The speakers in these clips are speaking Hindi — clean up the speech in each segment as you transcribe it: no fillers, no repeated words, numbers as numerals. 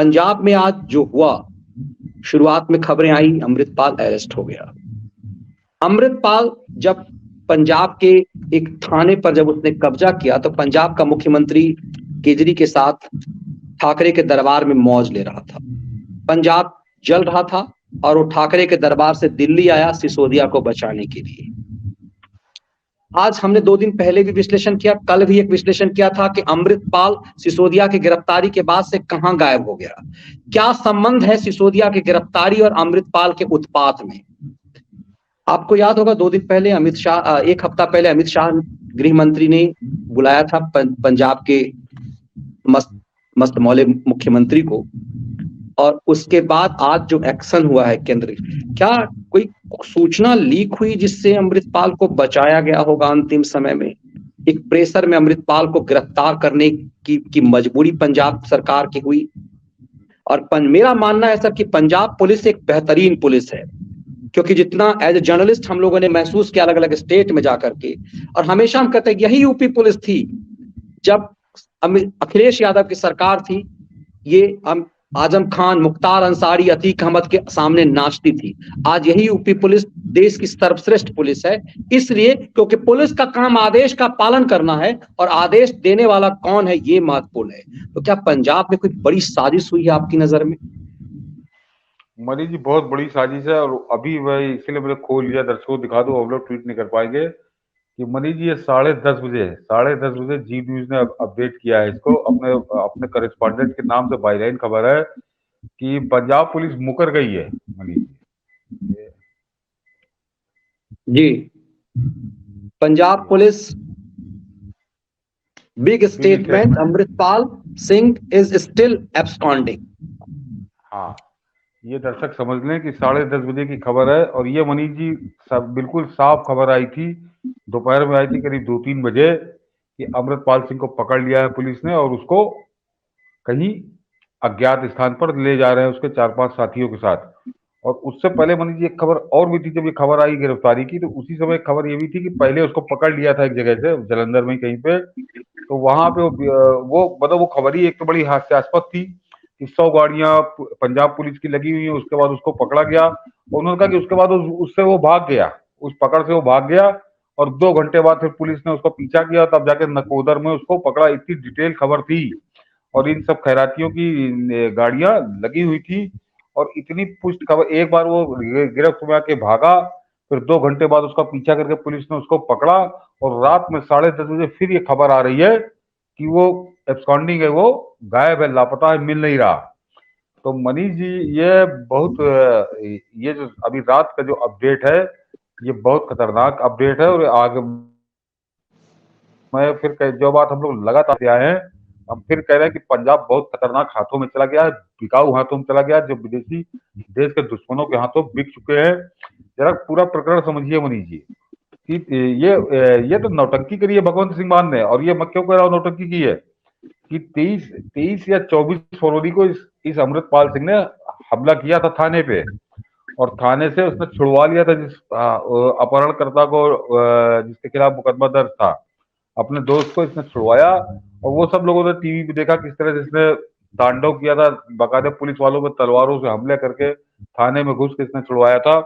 पंजाब में आज जो हुआ, शुरुआत में खबरें आई अमृतपाल अरेस्ट हो गया। अमृतपाल जब पंजाब के एक थाने पर जब उसने कब्जा किया तो पंजाब का मुख्यमंत्री केजरी के साथ ठाकरे के दरबार में मौज ले रहा था। पंजाब जल रहा था और वो ठाकरे के दरबार से दिल्ली आया सिसोदिया को बचाने के लिए। आज हमने 2 दिन पहले भी विश्लेषण किया, कल भी एक विश्लेषण किया था कि अमृतपाल सिसोदिया की गिरफ्तारी के बाद से कहां गायब हो गया। क्या संबंध है सिसोदिया की गिरफ्तारी और अमृतपाल के उत्पात में? आपको याद होगा 2 दिन पहले अमित शाह, 1 हफ्ता पहले अमित शाह गृह मंत्री ने बुलाया था पंजाब के मस्त मौले मुख्यमंत्री को, और उसके बाद आज जो एक्शन हुआ है केंद्र, क्या कोई सूचना लीक हुई जिससे अमृतपाल को बचाया गया होगा अंतिम समय में? एक प्रेशर में अमृतपाल को गिरफ्तार करने की मजबूरी पंजाब सरकार की हुई। और मेरा मानना है सर कि पंजाब पुलिस एक बेहतरीन पुलिस है, क्योंकि जितना एज ए जर्नलिस्ट हम लोगों ने महसूस किया अलग अलग स्टेट में जाकर के, और हमेशा हम कहते हैं यही यूपी पुलिस थी जब अखिलेश यादव की सरकार थी, ये आजम खान, मुख्तार अंसारी, अतीक अहमद के सामने नाचती थी। आज यही यूपी पुलिस देश की सर्वश्रेष्ठ पुलिस है, इसलिए क्योंकि पुलिस का काम आदेश का पालन करना है और आदेश देने वाला कौन है ये महत्वपूर्ण है। तो क्या पंजाब में कोई बड़ी साजिश हुई है आपकी नजर में? मनी जी, बहुत बड़ी साजिश है, और अभी वह इसलिए मैंने खोल लिया, दर्शकों को दिखा दो, हम लोग ट्वीट नहीं कर पाएंगे कि मनी जी ये 10:30 बजे जी न्यूज ने अपडेट किया है इसको, अपने करेस्पॉन्डेंट के नाम से बाईलाइन खबर है कि पंजाब पुलिस मुकर गई है। Mani ji, Punjab police big statement, Amritpal Singh is still absconding. हाँ, ये दर्शक समझ लें कि 10:30 बजे की खबर है, और ये मनीष जी बिल्कुल साफ खबर आई थी, दोपहर में आई थी करीब 2-3 बजे, कि अमृतपाल सिंह को पकड़ लिया है पुलिस ने और उसको कहीं अज्ञात स्थान पर ले जा रहे हैं उसके 4-5 साथियों के साथ। और उससे पहले मनीष जी एक खबर और भी थी, जब ये खबर आई गिरफ्तारी की, तो उसी समय एक खबर ये भी थी कि पहले उसको पकड़ लिया था एक जगह से, जलंधर में कहीं पे, तो वहां पे वो खबर ही एक तो बड़ी हास्यास्पद थी कि 100 गाड़ियां पंजाब पुलिस की लगी हुई है, उसके बाद उसको पकड़ा गया। उन्होंने कहा कि उसके बाद उससे वो भाग गया, उस पकड़ से वो भाग गया, और 2 घंटे बाद फिर पुलिस ने उसको पीछा किया, तब जाके नकोदर में उसको पकड़ा। इतनी डिटेल खबर थी, और इन सब खैरातियों की गाड़ियां लगी हुई थी, और इतनी पुष्ट खबर, एक बार वो गिरफ्त में आके भागा, फिर 2 घंटे बाद उसका पीछा करके पुलिस ने उसको पकड़ा, और रात में 10:30 बजे फिर ये खबर आ रही है कि वो एब्सकॉन्डिंग है, वो गायब है, लापता है, मिल नहीं रहा। तो मनीष जी ये जो अभी रात का जो अपडेट है, ये बहुत खतरनाक अपडेट है। और आगे मैं फिर जो बात हम लोग लगातार आए हैं, हम फिर कह रहे हैं कि पंजाब बहुत खतरनाक हाथों में चला गया है, बिकाऊ हाथों में चला गया है, जो विदेशी देश के दुश्मनों के हाथों बिक चुके हैं। जरा पूरा प्रकरण समझिए मनीष जी, कि ये तो नौटंकी करी है भगवंत सिंह मान ने, और ये मैं क्यों कह रहा हूँ नौटंकी की है, कि 23 या 24 फरवरी को इस अमृतपाल सिंह ने हमला किया था थाने पे, और थाने से उसने छुड़वा लिया था जिस अपहरणकर्ता को, जिसके खिलाफ मुकदमा दर्ज था, अपने दोस्त को इसने छुड़वाया। और वो सब लोगों ने टीवी पे देखा किस तरह से इसने तांडव किया था, बाकायदा पुलिस वालों में तलवारों से हमले करके थाने में घुस के इसने छुड़वाया था।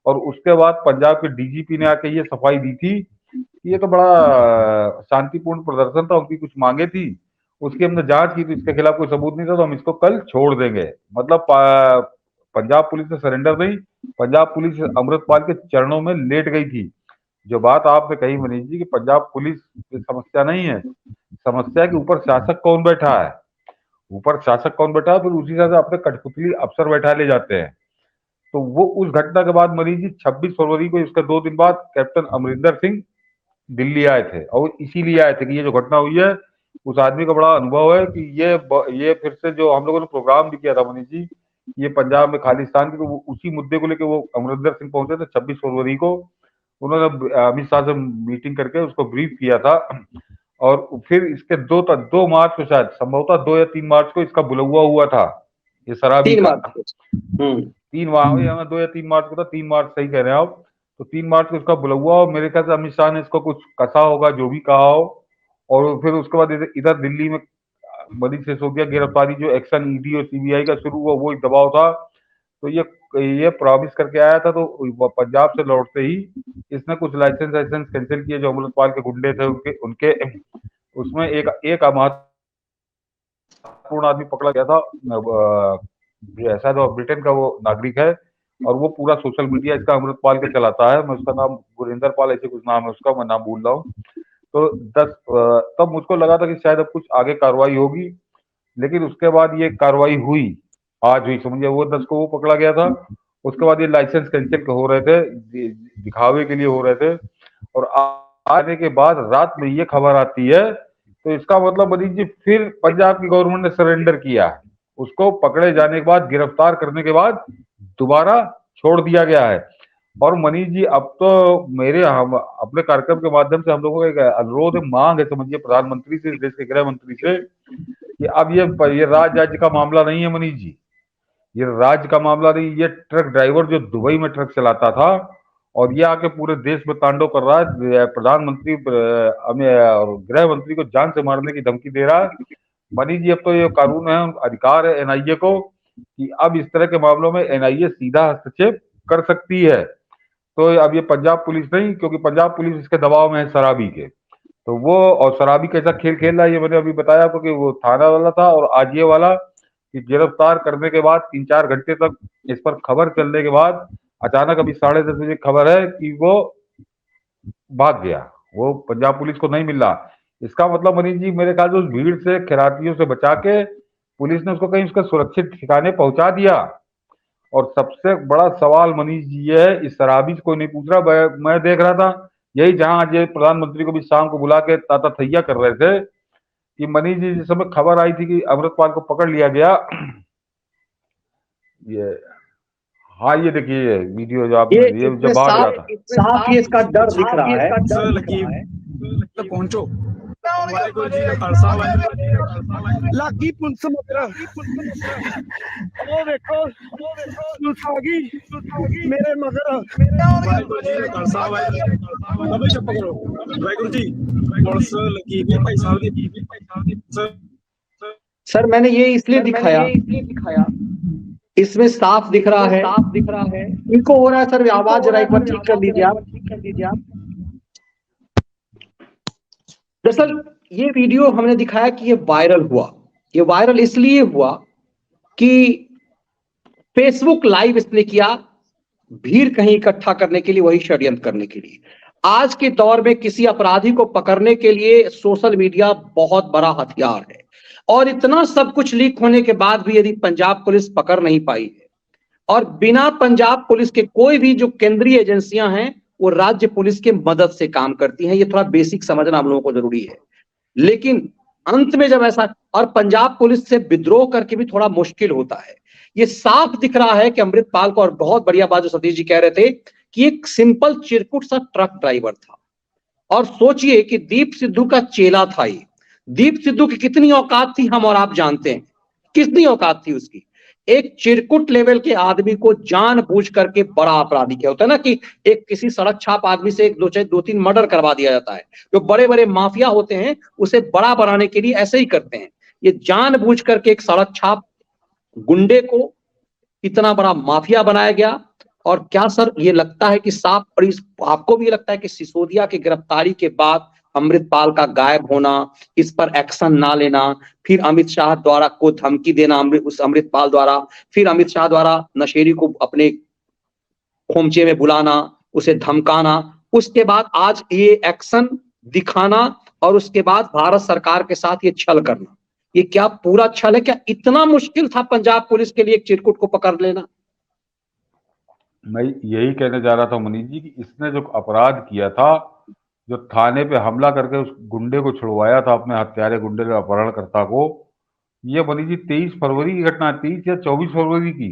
और उसके बाद पंजाब के डीजीपी ने आके ये सफाई दी थी कि ये तो बड़ा शांतिपूर्ण प्रदर्शन था, उनकी कुछ मांगे थी, उसकी हमने जांच की तो इसके खिलाफ कोई सबूत नहीं था, तो हम इसको कल छोड़ देंगे। मतलब पंजाब पुलिस ने सरेंडर नहीं, पंजाब पुलिस अमृतपाल के चरणों में लेट गई थी। जो बात आपने कही मनीष जी कि पंजाब पुलिस की समस्या नहीं है, समस्या है कि ऊपर शासक कौन बैठा है, ऊपर शासक कौन बैठा है, फिर उसी हिसाब से अपने कठपुतली अफसर बैठा ले जाते हैं। तो वो उस घटना के बाद मनीष जी 26 फरवरी को, इसके 2 दिन बाद कैप्टन अमरिंदर सिंह दिल्ली आए थे, और इसीलिए आए थे कि ये जो घटना हुई है, उस आदमी का बड़ा अनुभव है कि ये फिर से जो हम लोगों ने प्रोग्राम भी किया था मनीष जी, ये पंजाब में खालिस्तान के, तो उसी मुद्दे को लेकर वो अमरिंदर सिंह पहुंचे थे 26 फरवरी को। उन्होंने अमित शाह से मीटिंग करके उसको ब्रीफ किया था, और फिर इसके 2 मार्च को, शायद संभवतः 2 या 3 मार्च को इसका बुलवा हुआ था, ये शराबी 3 का। मार्च 3 मार्च 2 या 3 मार्च को था, 3 मार्च सही कह रहे हैं आप। तो 3 मार्च को इसका बुलवा, और मेरे ख्याल से अमित शाह ने इसको कुछ कसा होगा, जो भी कहा हो। और फिर उसके बाद इधर दिल्ली में मनीष सिसोदिया गिरफ्तारी जो एक्शन ईडी और सीबीआई का शुरू हुआ वो एक दबाव था। तो ये प्रॉमिस करके आया था, तो पंजाब से लौटते ही इसने कुछ लाइसेंस लाइसेंस कैंसिल किए जो अमृतपाल के गुंडे थे उनके उनके उसमें एक महत्वपूर्ण आदमी पकड़ा गया था। शायद वो ब्रिटेन का वो नागरिक है और वो पूरा सोशल मीडिया इसका अमृतपाल के चलाता है। मैं उसका नाम गुरिंदर पाल ऐसे कुछ नाम है उसका, मैं नाम भूल रहा हूँ। तो तब मुझको लगा था कि शायद अब कुछ आगे कार्रवाई होगी, लेकिन उसके बाद ये कार्रवाई हुई, आज हुई समझिए। वो 10 को वो पकड़ा गया था, उसके बाद ये लाइसेंस कैंसिल हो रहे थे, दिखावे के लिए हो रहे थे, और आने के बाद रात में ये खबर आती है, तो इसका मतलब मनीष जी फिर पंजाब की गवर्नमेंट ने सरेंडर किया है। उसको पकड़े जाने के बाद, गिरफ्तार करने के बाद दोबारा छोड़ दिया गया है। और मनीष जी अब तो हम अपने कार्यक्रम के माध्यम से हम लोगों का एक अनुरोध मांग है समझिए प्रधानमंत्री से, देश के गृह मंत्री से, कि अब ये राज्य का मामला नहीं है मनीष जी, ये राज्य का मामला नहीं। ये ट्रक ड्राइवर जो दुबई में ट्रक चलाता था और ये आके पूरे देश में तांडव कर रहा है, प्रधानमंत्री और गृह मंत्री को जान से मारने की धमकी दे रहा है। मनीष जी अब तो ये कानून है, अधिकार है एनआईए को कि अब इस तरह के मामलों में एनआईए सीधा हस्तक्षेप कर सकती है। तो अब ये पंजाब पुलिस नहीं, क्योंकि पंजाब पुलिस इसके दबाव में है शराबी के, तो वो और शराबी कैसा खेल खेल रहा है ये मैंने अभी बताया आपको कि वो थाना वाला था, और आज ये वाला कि गिरफ्तार करने के बाद 3-4 घंटे तक इस पर खबर चलने के बाद अचानक अभी 10:30 बजे खबर है कि वो भाग गया, वो पंजाब पुलिस को नहीं मिल रहा। इसका मतलब मनीष जी मेरे ख्याल से उस भीड़ से, खिरातियों से बचा के पुलिस ने उसको कहीं उसके सुरक्षित ठिकाने पहुंचा दिया। और सबसे बड़ा सवाल मनीष जी ये है, इस शराबी से कोई नहीं पूछ रहा। मैं देख रहा था यही, जहां आज प्रधानमंत्री को भी शाम को बुला के ताता थैया कर रहे थे कि मनीष जी जिस समय खबर आई थी कि अमृतपाल को पकड़ लिया गया, ये हाँ ये देखिए वीडियो जो आपने, ये जब भाग रहा था, साफ ये इसका डर दिख रहा है। पहुंचो वाहेगुरु जी का खालसा वाहेगुरु जी का खालसा लागी पुलिस मगर वो देखो पुलिस आ गई मेरे मगर वाहेगुरु जी का खालसा वाहेगुरु अबे चुप करो वाहेगुरु जी पुलिस लगी है भाई साहब दी सर मैंने ये इसलिए दिखाया, इसमें साफ दिख रहा है इनको हो रहा है सर। आवाज जरा एक बार ठीक कर लीजिए आप। दरअसल ये वीडियो हमने दिखाया कि ये वायरल इसलिए हुआ कि फेसबुक लाइव इसने किया भीड़ कहीं इकट्ठा करने के लिए, वही षड्यंत्र करने के लिए। आज के दौर में किसी अपराधी को पकड़ने के लिए सोशल मीडिया बहुत बड़ा हथियार है, और इतना सब कुछ लीक होने के बाद भी यदि पंजाब पुलिस पकड़ नहीं पाई है, और बिना पंजाब पुलिस के कोई भी जो केंद्रीय एजेंसियां हैं वो राज्य पुलिस के मदद से काम करती हैं, ये थोड़ा बेसिक समझना हम लोगों को जरूरी है। लेकिन अंत में जब ऐसा, और पंजाब पुलिस से विद्रोह करके भी थोड़ा मुश्किल होता है। ये साफ दिख रहा है कि अमृतपाल को, और बहुत बढ़िया बात जो सतीश जी कह रहे थे कि एक सिंपल चिरकुट सा ट्रक ड्राइवर था, और सोचिए कि दीप सिद्धू का चेला था ये। दीप सिद्धू की कितनी औकात थी हम और आप जानते हैं, कितनी औकात थी उसकी। एक चिरकुट लेवल के आदमी को जानबूझ करके बड़ा अपराधी क्या होता है ना, कि एक किसी सड़क छाप आदमी से एक 2-3 मर्डर करवा दिया जाता है। जो बड़े बड़े माफिया होते हैं उसे बड़ा बनाने के लिए ऐसे ही करते हैं। ये जानबूझ करके एक सड़क छाप गुंडे को इतना बड़ा माफिया बनाया गया। और क्या सर ये लगता है कि साफ, और आपको भी लगता है कि सिसोदिया की गिरफ्तारी के बाद अमृतपाल का गायब होना, इस पर एक्शन ना लेना, फिर अमित शाह द्वारा को धमकी देना उस अमृतपाल द्वारा, फिर अमित शाह द्वारा नशेरी को अपने खोमचे में बुलाना, उसे धमकाना, उसके बाद आज ये एक्शन दिखाना, और उसके बाद भारत सरकार के साथ ये छल करना, ये क्या पूरा छल है? क्या इतना मुश्किल था पंजाब पुलिस के लिए एक चिरकुट को पकड़ लेना? मैं यही कहने जा रहा था मनीष जी कि इसने जो अपराध किया था, जो थाने पे हमला करके उस गुंडे को छुड़वाया था, अपने हत्यारे गुंडे के अपहरणकर्ता को, ये मनीष जी 23 फरवरी की घटना है, 23 या 24 फरवरी की।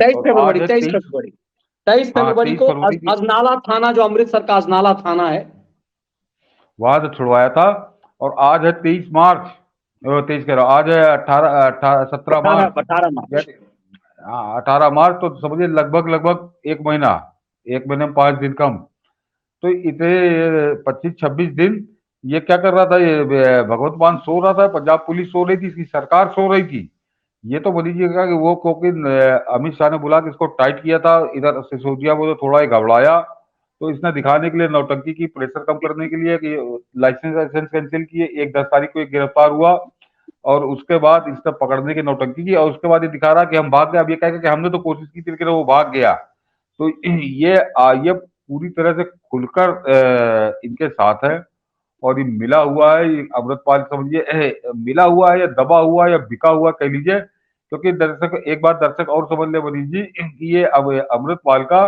23 फरवरी को अजनाला थाना, जो अमृतसर का अजनाला थाना है, वहां से छुड़वाया था। और आज है 23 मार्च, 23 कह रहा, आज है 17 मार्च, 18 मार्च, तो समझिए लगभग 1 महीना, 1 महीने में 5 दिन कम, तो इतने 25-26 दिन ये क्या कर रहा था, ये भगवत मान सो रहा था, पंजाब पुलिस सो रही थी, इसकी सरकार सो रही थी। ये तो मोदी जी का कि वो क्योंकि अमित शाह ने बोला कि इसको टाइट किया था, इधर सिसोदिया को तो थोड़ा ही घबराया, तो इसने दिखाने के लिए नौटंकी की, प्रेशर कम करने के लिए कि लाइसेंस लाइसेंस कैंसिल किए। 1 10 तारीख को एक गिरफ्तार हुआ और उसके बाद इसने पकड़ने की नौटंकी की, और उसके बाद ये दिखा रहा कि हम भाग गए। अब ये कहेगा कि हमने तो कोशिश की थी लेकिन वो भाग गया। तो ये पूरी तरह से खुलकर इनके साथ है। और ये मिला हुआ है, ये अमृतपाल समझिए मिला हुआ है या दबा हुआ है या बिका हुआ कह लीजिए। क्योंकि दर्शक, एक बात दर्शक और समझ ले मनीष जी, कि ये अब अमृतपाल का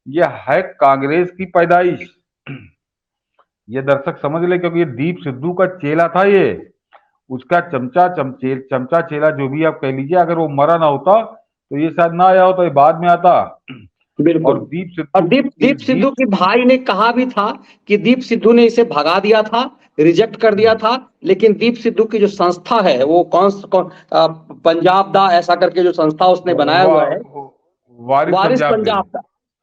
ये है कांग्रेस की पैदाइश। ये दर्शक समझ ले, क्योंकि ये दीप सिद्धू का चेला था ये, उसका चमचा चेला जो भी आप कह लीजिए। अगर वो मरा ना होता तो ये शायद ना आया होता, ये बाद में आता। बिल्कुल। और दीप और सिद्धू दीप सिद्धू के भाई ने कहा भी था कि दीप सिद्धू ने इसे भगा दिया था, रिजेक्ट कर दिया था, लेकिन दीप सिद्धू की जो संस्था है वो कौन पंजाब दा ऐसा करके जो संस्था उसने बनाया हुआ है, वारिस वारिस पंजाब दे। पंजाब का,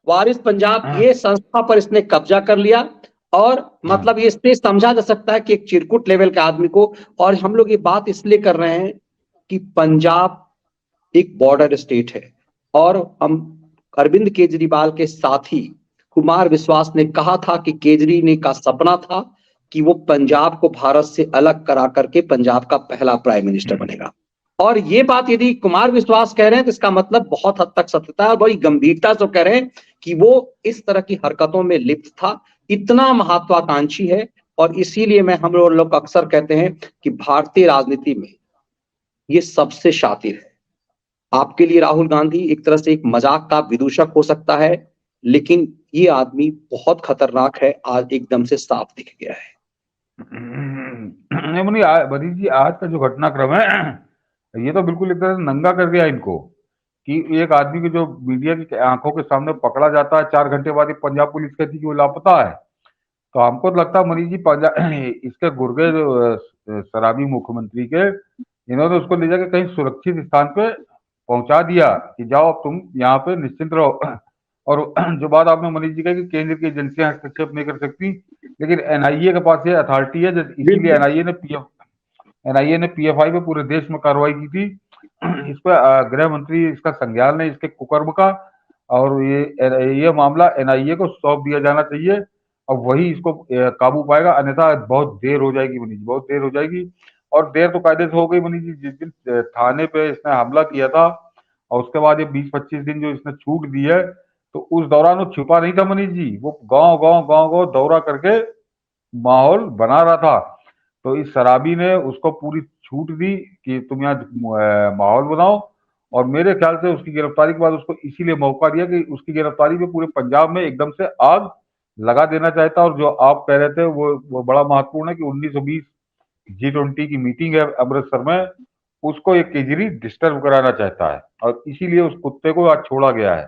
वारिस पंजाब, ये संस्था पर इसने कब्जा कर लिया। और मतलब ये इससे समझा जा सकता है कि एक चिरकुट लेवल के आदमी को। और हम लोग ये बात इसलिए कर रहे हैं कि पंजाब एक बॉर्डर स्टेट है, और हम अरविंद केजरीवाल के साथी कुमार विश्वास ने कहा था कि केजरी ने का सपना था कि वो पंजाब को भारत से अलग करा करके पंजाब का पहला प्राइम मिनिस्टर बनेगा। और ये बात यदि कुमार विश्वास कह रहे हैं तो इसका मतलब बहुत हद तक सत्यता है, और बड़ी गंभीरता से कह रहे हैं कि वो इस तरह की हरकतों में लिप्त था, इतना महत्वाकांक्षी है। और इसीलिए हम लोग अक्सर कहते हैं कि भारतीय राजनीति में ये सबसे शातिर है। आपके लिए राहुल गांधी एक तरह से एक मजाक का विदूषक हो सकता है, लेकिन ये आदमी बहुत खतरनाक है, आज एकदम से साफ दिख गया है। नहीं मनीष जी, आज का जो घटनाक्रम है ये तो बिल्कुल एक तरह से नंगा कर दिया इनको, कि एक आदमी को जो मीडिया की आंखों के सामने पकड़ा जाता है, 4 घंटे बाद ही पंजाब पुलिस कहती है कि वो लापता है। तो हमको तो लगता है मनीष जी, पंजाब इसके गुर्गे जो शराबी मुख्यमंत्री के, इन्होंने उसको ले जाकर कहीं सुरक्षित स्थान पे पहुंचा दिया कि जाओ अब तुम यहाँ पे निश्चिंत रहो। और जो बात आपने मनीष जी कहा कि केंद्र की एजेंसियां हस्तक्षेप नहीं कर सकती, लेकिन एनआईए के पास ये अथॉरिटी है, इसीलिए एनआईए ने पीएफआई पे पूरे देश में कार्रवाई की थी। इस पर गृह मंत्री इसका संज्ञान है, इसके कुकर्म का। और ये मामला एनआईए को सौंप दिया जाना चाहिए, और वही इसको काबू पाएगा, अन्यथा बहुत देर हो जाएगी मनीष जी, बहुत देर हो जाएगी। और देर तो कायदे से हो गई मनीष जी। जिस दिन थाने पे इसने हमला किया था और उसके बाद ये 20 25 दिन जो इसने छूट दी है, तो उस दौरान वो छुपा नहीं था मनीष जी, वो गांव दौरा करके माहौल बना रहा था। तो इस शराबी ने उसको पूरी छूट दी कि तुम यहाँ माहौल बनाओ। और मेरे ख्याल से उसकी गिरफ्तारी के बाद उसको इसीलिए मौका दिया कि उसकी गिरफ्तारी पे पूरे पंजाब में एकदम से आग लगा देना चाहता। और जो आप कह रहे थे वो बड़ा महत्वपूर्ण है कि 1920 G20 की मीटिंग है अमृतसर में, उसको एक केजरी डिस्टर्ब कराना चाहता है, और इसीलिए उस कुत्ते को आज छोड़ा गया है।